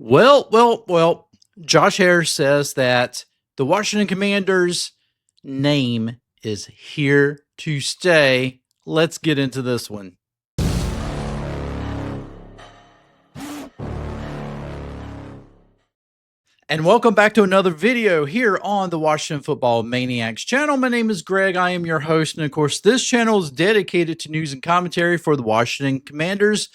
Well. Josh Harris says that the Washington Commanders name is here to stay. Let's get into this one. And welcome back to another video here on the Washington Football Maniacs channel. My name is Greg. I am your host. And of course, this channel is dedicated to news and commentary for the Washington Commanders.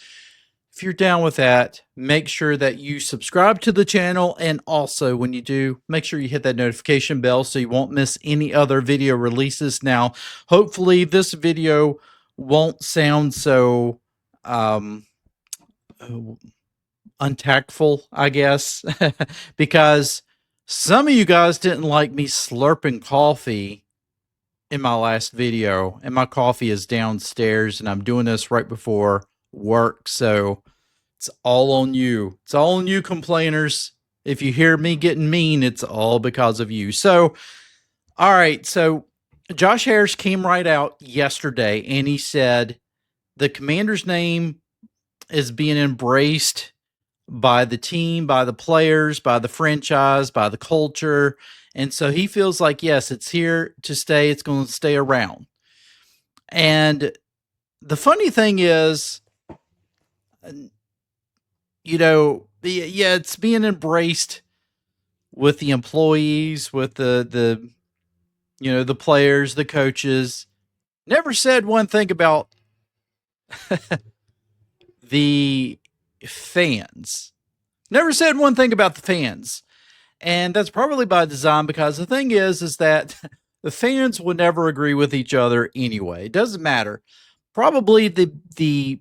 If you're down with that, make sure that you subscribe to the channel. And also, when you do, make sure you hit that notification bell so you won't miss any other video releases. Now, hopefully, this video won't sound so untactful, I guess, because some of you guys didn't like me slurping coffee in my last video, and my coffee is downstairs, and I'm doing this right before work, so it's all on you. It's all on you, complainers. If you hear me getting mean, it's all because of you. So, all right, so Josh Harris came right out yesterday, and he said the Commander's name is being embraced by the team, by the players, by the franchise, by the culture. And so he feels like, yes, it's here to stay. It's going to stay around. And the funny thing is, it's being embraced with the employees, with the players, the coaches. Never said one thing about the fans. Never said one thing about the fans. And that's probably by design, because the thing is that the fans would never agree with each other anyway. It doesn't matter. Probably the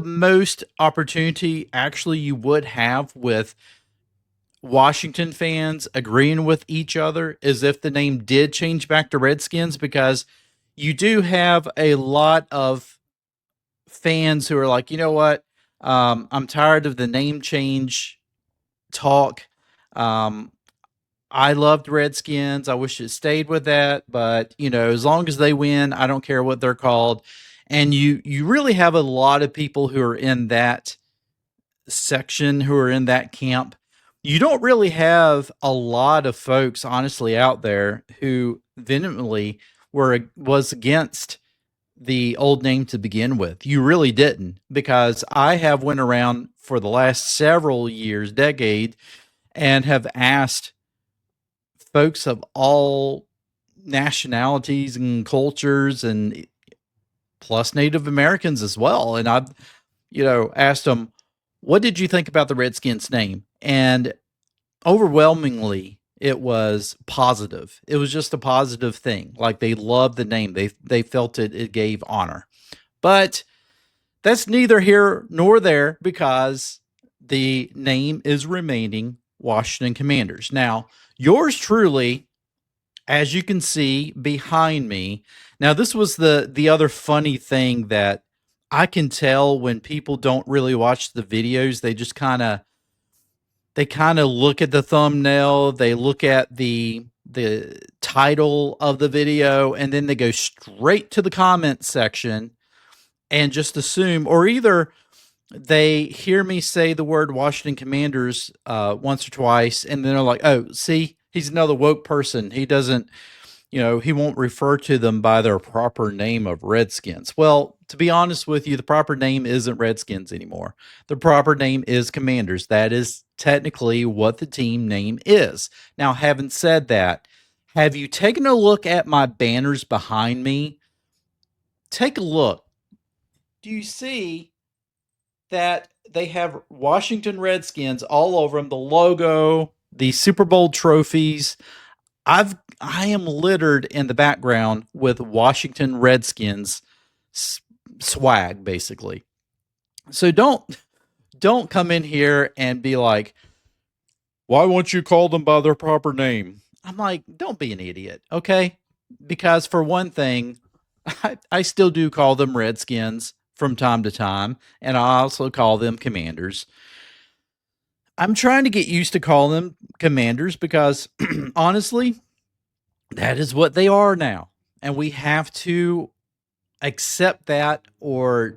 most opportunity actually you would have with Washington fans agreeing with each other is if the name did change back to Redskins, because you do have a lot of fans who are like, you know what? I'm tired of the name change talk. I loved Redskins. I wish it stayed with that, but as long as they win, I don't care what they're called. And you really have a lot of people who are in that section, who are in that camp. You don't really have a lot of folks, honestly, out there who vehemently was against the old name to begin with. You really didn't, because I have went around for the last several years, decade, and have asked folks of all nationalities and cultures, and plus Native Americans as well. And I've, asked them, what did you think about the Redskins name? And overwhelmingly, it was positive. It was just a positive thing. Like, they loved the name. They felt it gave honor. But that's neither here nor there, because the name is remaining Washington Commanders. Now, yours truly, as you can see behind me. Now, this was the other funny thing that I can tell when people don't really watch the videos. They kind of look at the thumbnail, they look at the title of the video, and then they go straight to the comment section and just assume, or either they hear me say the word Washington Commanders once or twice, and then they're like, oh, see, he's another woke person. He doesn't, he won't refer to them by their proper name of Redskins. Well, to be honest with you, the proper name isn't Redskins anymore. The proper name is Commanders. That is technically what the team name is. Now, having said that, have you taken a look at my banners behind me? Take a look. Do you see that they have Washington Redskins all over them, the logo, the Super Bowl trophies? I am littered in the background with Washington Redskins swag, basically. So don't come in here and be like, why won't you call them by their proper name? I'm like, don't be an idiot, okay? Because for one thing, I still do call them Redskins from time to time, and I also call them Commanders. I'm trying to get used to calling them Commanders because honestly, that is what they are now. And we have to accept that, or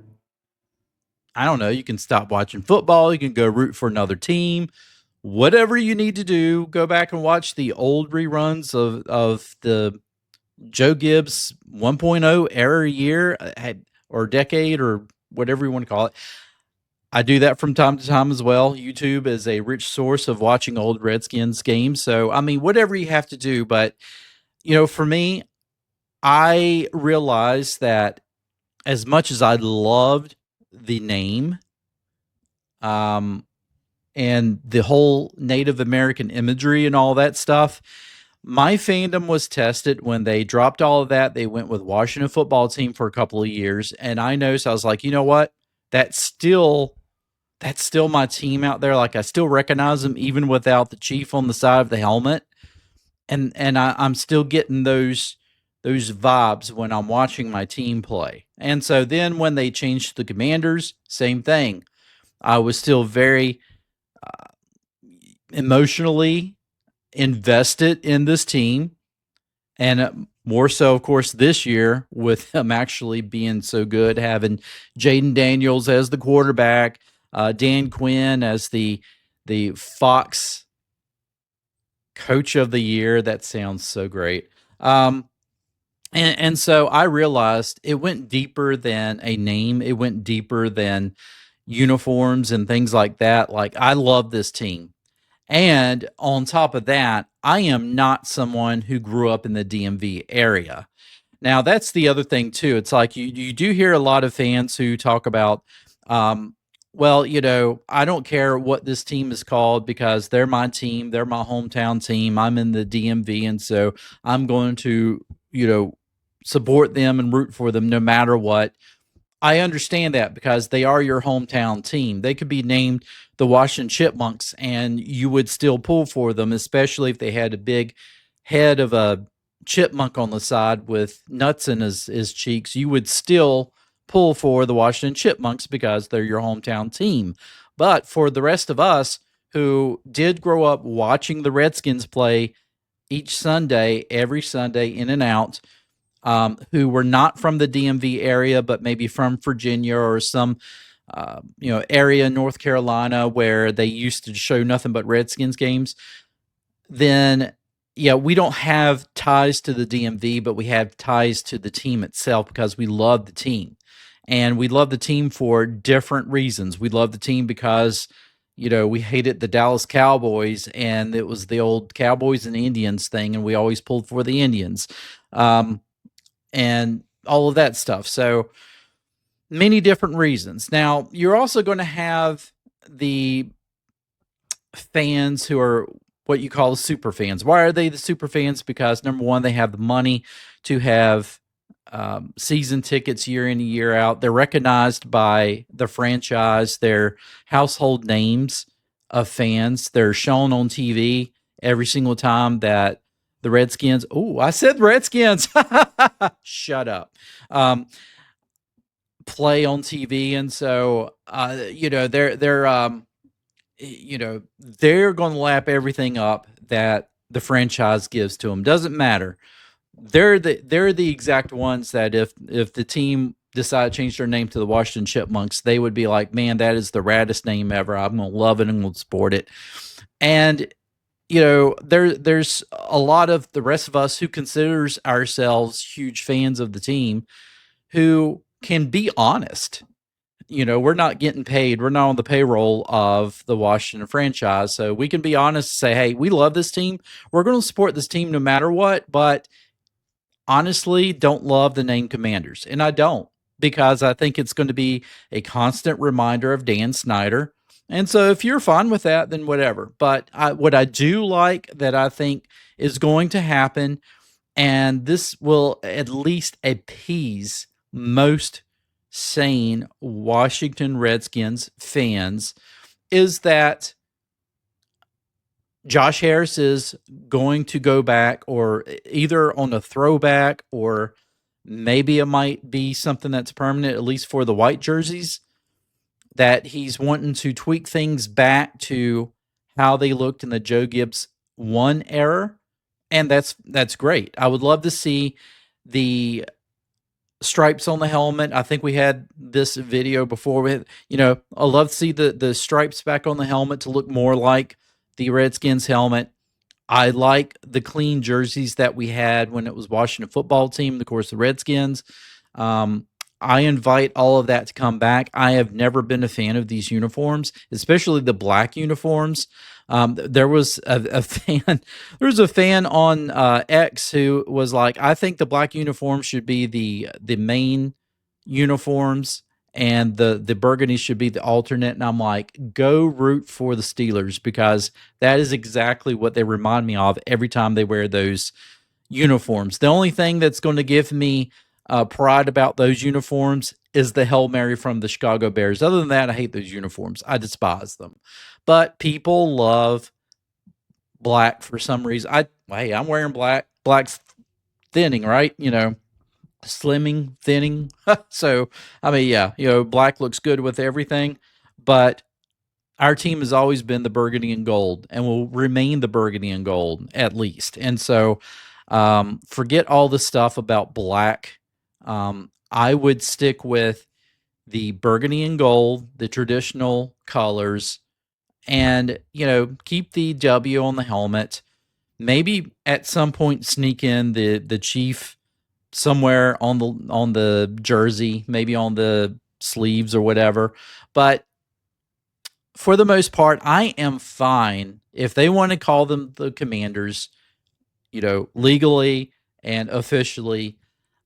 I don't know, you can stop watching football, you can go root for another team, whatever you need to do, go back and watch the old reruns of the Joe Gibbs 1.0 era year or decade or whatever you want to call it. I do that from time to time as well. YouTube is a rich source of watching old Redskins games. So, I mean, whatever you have to do. But, for me, I realized that as much as I loved the name, um, and the whole Native American imagery and all that stuff, my fandom was tested when they dropped all of that. They went with Washington football team for a couple of years, and I noticed I was like, you know what? That's still that's still my team out there. Like I still recognize them even without the chief on the side of the helmet, and I'm still getting those vibes when I'm watching my team play. And so then when they changed the commanders, same thing. I was still very emotionally invested in this team, and more so, of course, this year with them actually being so good, having Jaden Daniels as the quarterback, Dan Quinn as the Fox Coach of the Year. That sounds so great. And so I realized it went deeper than a name. It went deeper than uniforms and things like that. Like I love this team. And on top of that, I am not someone who grew up in the DMV area. Now, that's the other thing too. It's like you do hear a lot of fans who talk about, um, well, I don't care what this team is called because they're my team, they're my hometown team. I'm in the DMV, and so I'm going to, support them and root for them no matter what. I understand that because they are your hometown team. They could be named the Washington Chipmunks and you would still pull for them, especially if they had a big head of a chipmunk on the side with nuts in his cheeks. You would still pull for the Washington Chipmunks because they're your hometown team. But for the rest of us who did grow up watching the Redskins play each Sunday, every Sunday, in and out, who were not from the DMV area, but maybe from Virginia or some, area in North Carolina where they used to show nothing but Redskins games, then yeah, we don't have ties to the DMV, but we have ties to the team itself because we love the team. And we love the team for different reasons. We love the team because, we hated the Dallas Cowboys and it was the old Cowboys and Indians thing, and we always pulled for the Indians. And all of that stuff. So many different reasons. Now, you're also going to have the fans who are what you call the super fans. Why are they the super fans? Because number one, they have the money to have season tickets year in and year out. They're recognized by the franchise. They're household names of fans. They're shown on TV every single time that the Redskins. Oh, I said Redskins. Shut up. Play on TV, and so they're going to lap everything up that the franchise gives to them. Doesn't matter. They're the exact ones that if the team decided to change their name to the Washington Chipmunks, they would be like, man, that is the raddest name ever. I'm gonna love it and we'll support it. And there's a lot of the rest of us who considers ourselves huge fans of the team who can be honest. We're not getting paid. We're not on the payroll of the Washington franchise. So we can be honest and say, hey, we love this team. We're going to support this team no matter what. But honestly, don't love the name Commanders. And I don't, because I think it's going to be a constant reminder of Dan Snyder. And so if you're fine with that, then whatever. But what I do like that I think is going to happen, and this will at least appease most sane Washington Redskins fans, is that Josh Harris is going to go back, or either on a throwback, or maybe it might be something that's permanent, at least for the white jerseys, that he's wanting to tweak things back to how they looked in the Joe Gibbs 1 era. And that's great. I would love to see the stripes on the helmet. I think we had this video before. I love to see the stripes back on the helmet to look more like the Redskins helmet. I like the clean jerseys that we had when it was Washington football team, of course, the Redskins. Um, I invite all of that to come back. I have never been a fan of these uniforms, especially the black uniforms. There was a fan. There was a fan on X who was like, "I think the black uniform should be the main uniforms, and the burgundy should be the alternate." And I'm like, "Go root for the Steelers because that is exactly what they remind me of every time they wear those uniforms." The only thing that's going to give me pride about those uniforms is the Hail Mary from the Chicago Bears. Other than that, I hate those uniforms. I despise them. But people love black for some reason. Hey, I'm wearing black. Black's thinning, right? Slimming, thinning. So, I mean, yeah, black looks good with everything, but our team has always been the burgundy and gold and will remain the burgundy and gold at least. And so, forget all the stuff about black. I would stick with the burgundy and gold, the traditional colors, and keep the W on the helmet. Maybe at some point sneak in the chief somewhere on the jersey, maybe on the sleeves or whatever. But for the most part, I am fine if they want to call them the Commanders, legally and officially.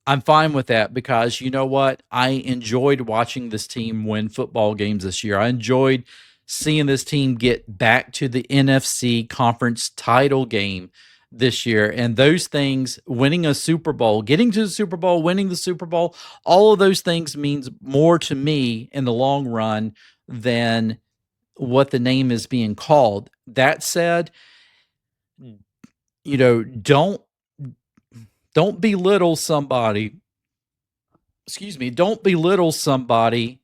I'm fine with that because you know what? I enjoyed watching this team win football games this year. I enjoyed seeing this team get back to the NFC conference title game this year. And those things, winning a Super Bowl, getting to the Super Bowl, winning the Super Bowl, all of those things means more to me in the long run than what the name is being called. That said, don't belittle somebody. Excuse me, don't belittle somebody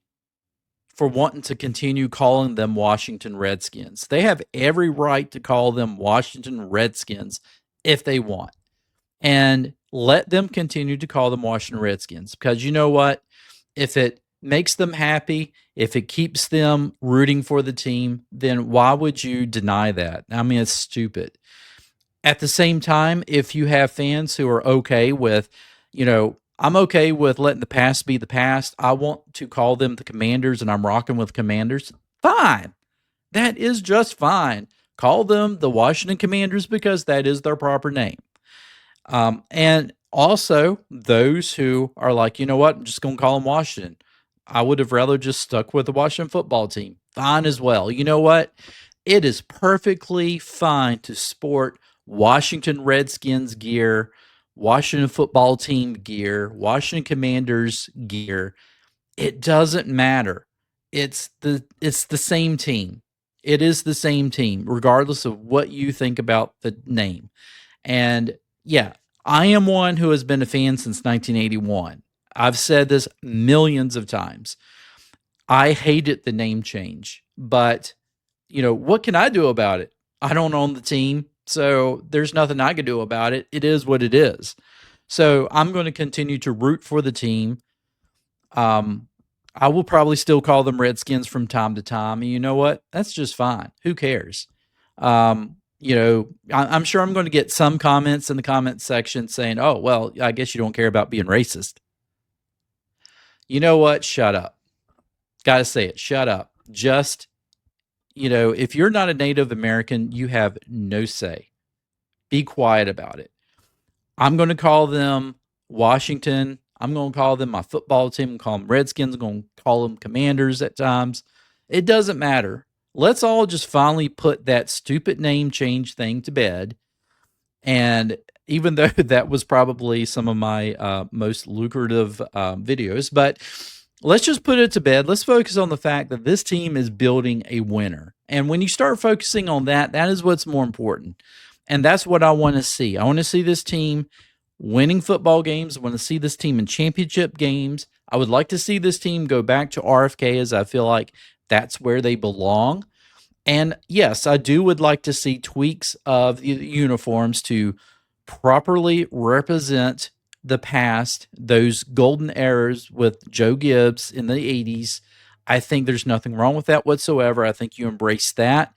for wanting to continue calling them Washington Redskins. They have every right to call them Washington Redskins if they want. And let them continue to call them Washington Redskins because you know what? If it makes them happy, if it keeps them rooting for the team, then why would you deny that? I mean, it's stupid. At the same time, if you have fans who are okay with, I'm okay with letting the past be the past. I want to call them the Commanders and I'm rocking with Commanders. Fine. That is just fine. Call them the Washington Commanders because that is their proper name. And also, those who are like, you know what, I'm just going to call them Washington. I would have rather just stuck with the Washington football team. Fine as well. You know what? It is perfectly fine to sport Washington Redskins gear, Washington football team gear, Washington Commanders gear. It doesn't matter. It's the same team. It is the same team, regardless of what you think about the name. And yeah, I am one who has been a fan since 1981. I've said this millions of times. I hated the name change, but what can I do about it? I don't own the team, so there's nothing I can do about it. It is what it is. So I'm going to continue to root for the team. I will probably still call them Redskins from time to time. And you know what? That's just fine. Who cares? I'm sure I'm going to get some comments in the comment section saying, "Oh, well, I guess you don't care about being racist." You know what? Shut up. Got to say it. Shut up. Just, if you're not a Native American, you have no say. Be quiet about it. I'm going to call them Washington. I'm going to call them my football team. I'm going to call them Redskins. I'm going to call them Commanders at times. It doesn't matter. Let's all just finally put that stupid name change thing to bed. And even though that was probably some of my most lucrative videos, but let's just put it to bed. Let's focus on the fact that this team is building a winner. And when you start focusing on that, that is what's more important. And that's what I want to see. I want to see this team winning football games. I want to see this team in championship games. I would like to see this team go back to RFK as I feel like that's where they belong. And yes, I would like to see tweaks of the uniforms to properly represent the past, those golden eras with Joe Gibbs in the 80s. I think there's nothing wrong with that whatsoever. I think you embrace that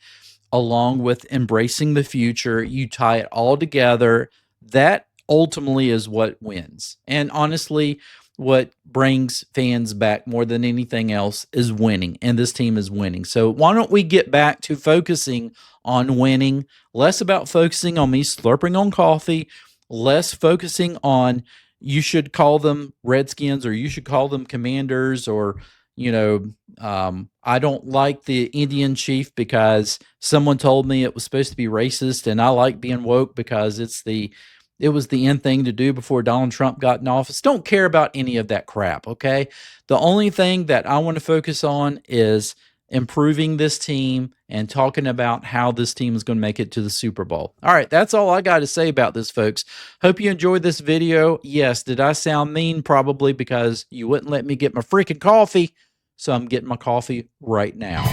along with embracing the future. You tie it all together. That ultimately is what wins. And honestly, what brings fans back more than anything else is winning. And this team is winning. So why don't we get back to focusing on winning, less about focusing on me slurping on coffee, less focusing on you should call them Redskins or you should call them Commanders or I don't like the Indian chief because someone told me it was supposed to be racist, and I like being woke because it was the end thing to do before Donald Trump got in office. Don't care about any of that crap, okay? The only thing that I want to focus on is improving this team and talking about how this team is going to make it to the Super Bowl. All right, that's all I got to say about this, folks. Hope you enjoyed this video. Yes, did I sound mean? Probably because you wouldn't let me get my freaking coffee. So I'm getting my coffee right now.